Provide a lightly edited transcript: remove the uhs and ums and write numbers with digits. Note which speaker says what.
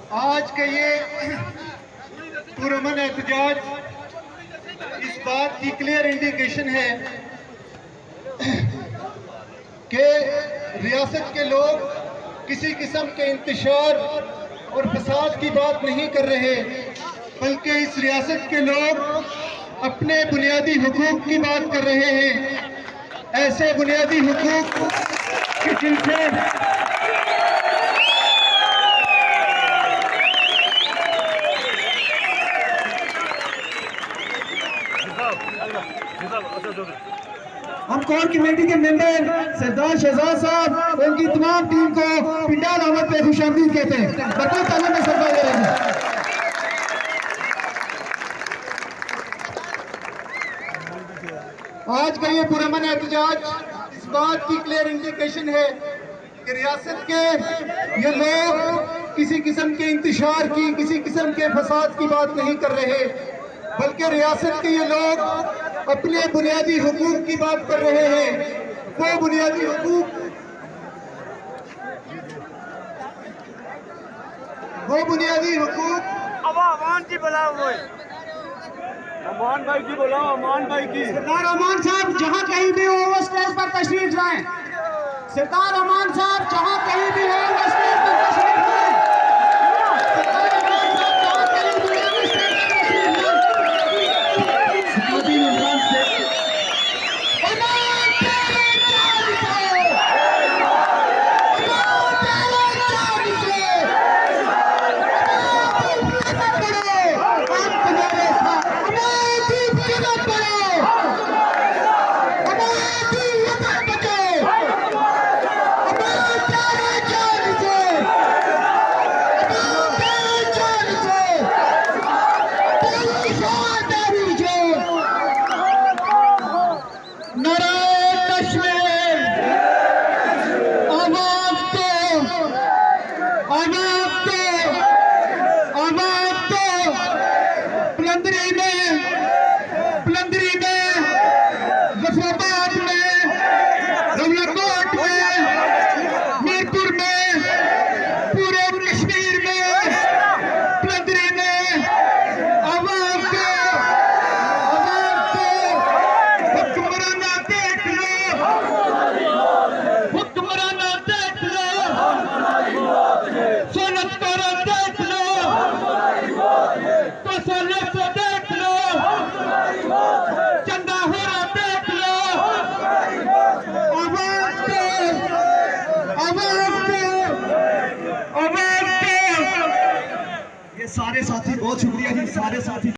Speaker 1: आज के ये पुरअमन एहतजाज इस बात की क्लियर इंडिकेशन है कि रियासत के लोग किसी किस्म के इंतशार और फसाद की बात नहीं कर रहे, बल्कि इस रियासत के लोग अपने बुनियादी हुकूक की बात कर रहे हैं। ऐसे बुनियादी हुकूक के सिलसिले
Speaker 2: हम कोर कमेटी के मेंबर सरदार शहजाद साहब और उनकी तमाम टीम को पिंडाल आमद पे खुशामदीद कहते हैं। बतौर तालीम में सरकार दे रहे हैं।
Speaker 1: आज का ये पुरअमन एहतजाज इस बात की क्लियर इंडिकेशन है कि रियासत के ये लोग किसी किस्म के इंतशार की, किसी किस्म के फसाद की बात नहीं कर रहे, बल्कि रियासत के ये लोग अपने बुनियादी हुकूक की बात कर रहे हैं। वो बुनियादी हुकूक,
Speaker 3: अमान की बुलाओ, अमान भाई की बुलाओ, अमान भाई की।
Speaker 2: सरदार अमान साहब जहाँ कहीं भी हो वो स्टेज पर तशरीफ लाएं। सरदार अमान साहब जहाँ कहीं भी हो वो स्टेज पर तशरीफ लाएं। सरदार अमान साहब जहाँ कहीं भी हो वो स्टेज पर तशरीफ लाएं। सारे साथी बहुत शुक्रिया जी, सारे साथी।